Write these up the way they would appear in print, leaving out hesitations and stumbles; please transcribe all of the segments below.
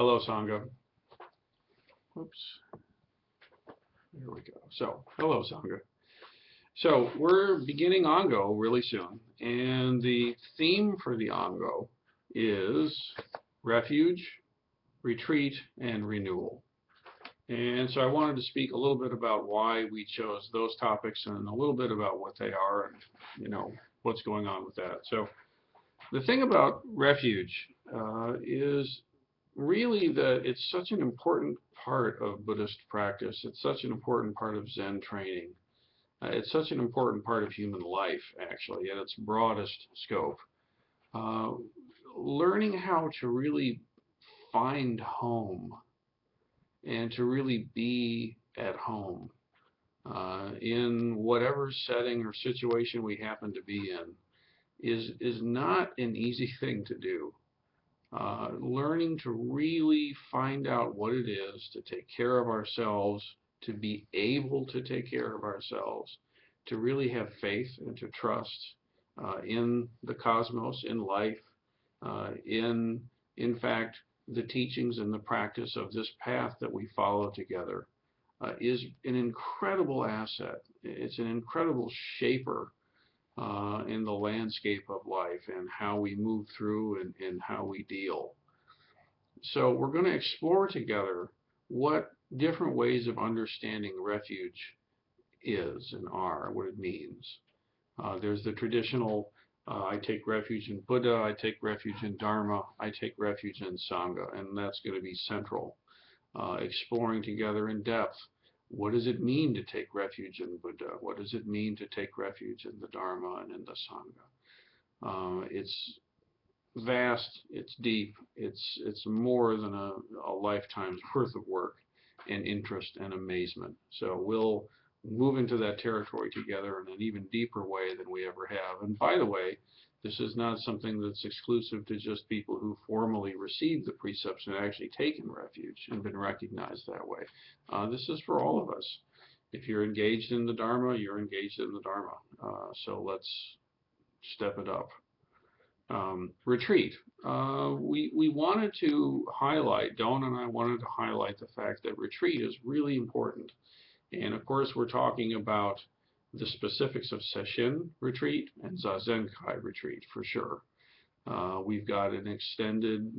Hello, Sangha. Oops. There we go. So, hello, Sangha. So, we're beginning Ongo really soon, and the theme for the Ongo is refuge, retreat, and renewal. And so I wanted to speak a little bit about why we chose those topics and a little bit about what they are and, what's going on with that. So, the thing about refuge is really that it's such an important part of Buddhist practice. It's such an important part of Zen training. It's such an important part of human life, actually, at its broadest scope. Uh, Learning how to really find home and to really be at home in whatever setting or situation we happen to be in is not an easy thing to do. Learning to really find out what it is to take care of ourselves, to be able to take care of ourselves, to really have faith and to trust in the cosmos, in life, in fact, the teachings and the practice of this path that we follow together is an incredible asset. It's an incredible shaper in the landscape of life and how we move through and how we deal. So we're going to explore together what different ways of understanding refuge is and are, what it means. There's the traditional, I take refuge in Buddha, I take refuge in Dharma, I take refuge in Sangha, and that's going to be central. Exploring together in depth, what does it mean to take refuge in Buddha? What does it mean to take refuge in the Dharma and in the Sangha? It's vast, it's deep, it's more than a lifetime's worth of work and interest and amazement. So we'll move into that territory together in an even deeper way than we ever have. And by the way, this is not something that's exclusive to just people who formally received the precepts and actually taken refuge and been recognized that way. This is for all of us. If you're engaged in the Dharma, you're engaged in the Dharma. So let's step it up. Retreat. We wanted to highlight, Dawn and I wanted to highlight the fact that retreat is really important. And of course, we're talking about the specifics of Sesshin retreat and Zazenkai retreat for sure. We've got an extended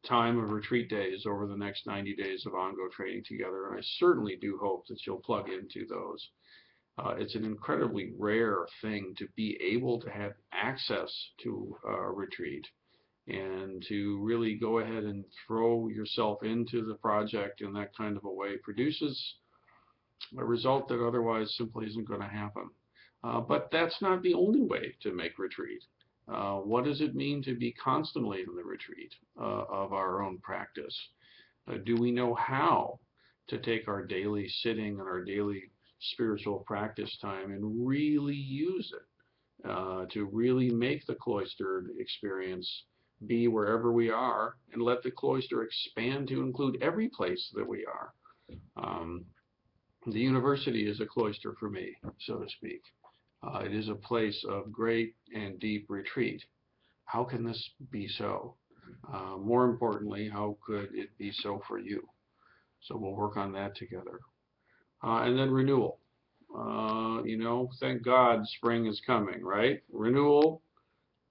time of retreat days over the next 90 days of Ongo training together, and I certainly do hope that you'll plug into those. It's an incredibly rare thing to be able to have access to a retreat and to really go ahead and throw yourself into the project in that kind of a way produces a result that otherwise simply isn't going to happen. But that's not the only way to make retreat. What does it mean to be constantly in the retreat of our own practice? Do we know how to take our daily sitting and our daily spiritual practice time and really use it to really make the cloistered experience be wherever we are and let the cloister expand to include every place that we are. The university is a cloister for me, so to speak. It is a place of great and deep retreat. How can this be so? More importantly, how could it be so for you? So we'll work on that together. And then renewal. Thank God spring is coming, right? Renewal,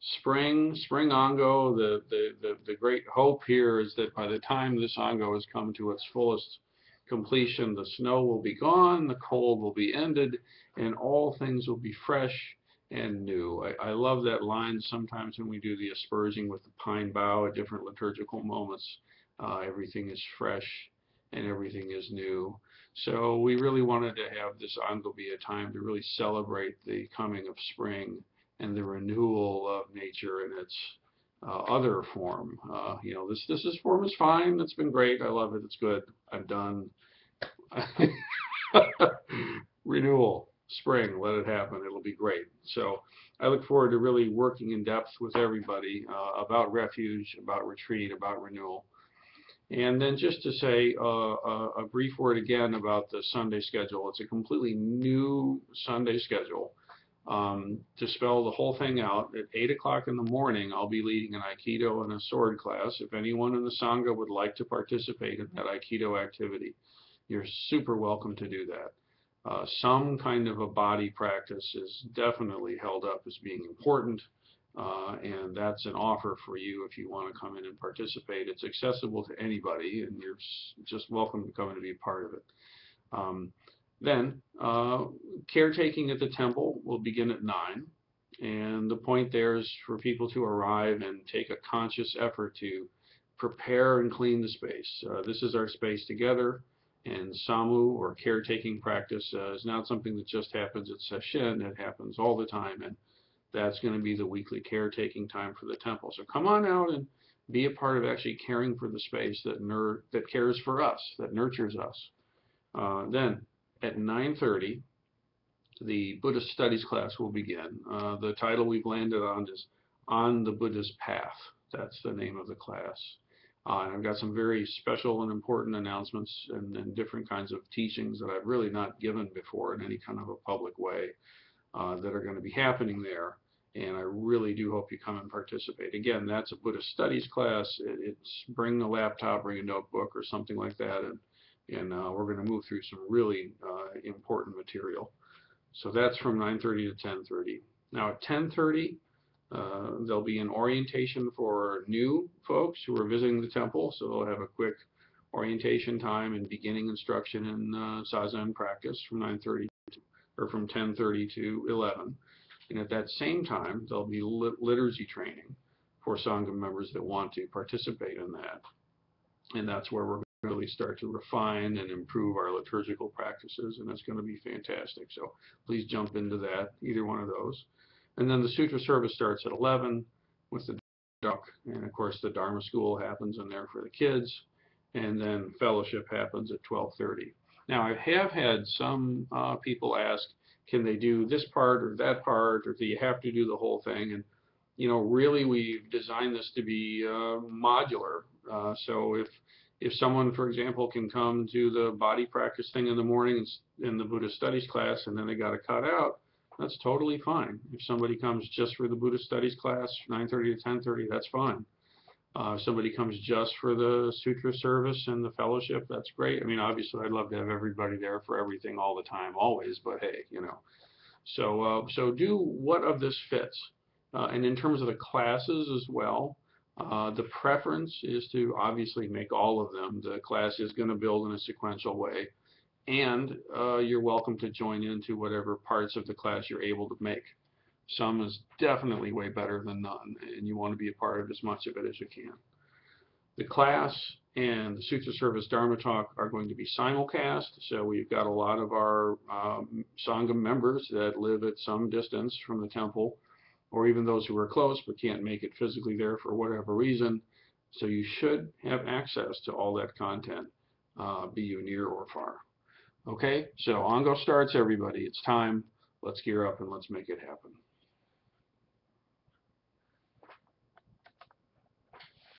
spring Ongo. The great hope here is that by the time this Ongo has come to its fullest completion, the snow will be gone, the cold will be ended, and all things will be fresh and new. I love that line sometimes when we do the asperging with the pine bough at different liturgical moments. Everything is fresh and everything is new. So we really wanted to have this Ongo be a time to really celebrate the coming of spring and the renewal of nature in its other form. This form is fine. It's been great. I love it. It's good. I'm done. Renewal, spring, let it happen. It'll be great. So I look forward to really working in depth with everybody about refuge, about retreat, about renewal. And then just to say a brief word again about the Sunday schedule. It's a completely new Sunday schedule. To spell the whole thing out, at 8 o'clock in the morning, I'll be leading an Aikido and a sword class. If anyone in the Sangha would like to participate in that Aikido activity, you're super welcome to do that. Some kind of a body practice is definitely held up as being important, and that's an offer for you if you want to come in and participate. It's accessible to anybody, and you're just welcome to come in and be a part of it. Then, caretaking at the temple will begin at 9, and the point there is for people to arrive and take a conscious effort to prepare and clean the space. This is our space together, and Samu, or caretaking practice, is not something that just happens at Sesshin. It happens all the time, and that's going to be the weekly caretaking time for the temple. So come on out and be a part of actually caring for the space that cares for us, that nurtures us. Then, at 9:30, the Buddhist studies class will begin. The title we've landed on is On the Buddha's Path. That's the name of the class. And I've got some very special and important announcements and different kinds of teachings that I've really not given before in any kind of a public way that are going to be happening there. And I really do hope you come and participate. Again, that's a Buddhist studies class. It's bring a laptop, bring a notebook or something like that, and we're going to move through some really important material. So that's from 9:30 to 10:30. Now at 10:30, there'll be an orientation for new folks who are visiting the temple. So they'll have a quick orientation time and beginning instruction in Zazen practice from 9:30 or from 10:30 to 11. And at that same time, there'll be liturgy training for Sangha members that want to participate in that. And that's where we're really start to refine and improve our liturgical practices, and that's going to be fantastic. So please jump into that, either one of those. And then the Sutra service starts at 11 with the talk, and of course the Dharma school happens in there for the kids, and then fellowship happens at 12:30. Now I have had some people ask, can they do this part or that part, or do you have to do the whole thing? And really we've designed this to be modular. So if someone, for example, can come to the body practice thing in the morning in the Buddhist studies class, and then they got to cut out, that's totally fine. If somebody comes just for the Buddhist studies class, 9:30 to 10:30, that's fine. If somebody comes just for the sutra service and the fellowship, that's great. I mean, obviously, I'd love to have everybody there for everything all the time, always, but hey, So do what of this fits. And in terms of the classes as well, the preference is to obviously make all of them. The class is going to build in a sequential way. And you're welcome to join into whatever parts of the class you're able to make. Some is definitely way better than none, and you want to be a part of as much of it as you can. The class and the Sutra Service Dharma Talk are going to be simulcast, so we've got a lot of our Sangha members that live at some distance from the temple, or even those who are close but can't make it physically there for whatever reason. So you should have access to all that content, be you near or far. Okay, so Ongo starts, everybody. It's time. Let's gear up and let's make it happen.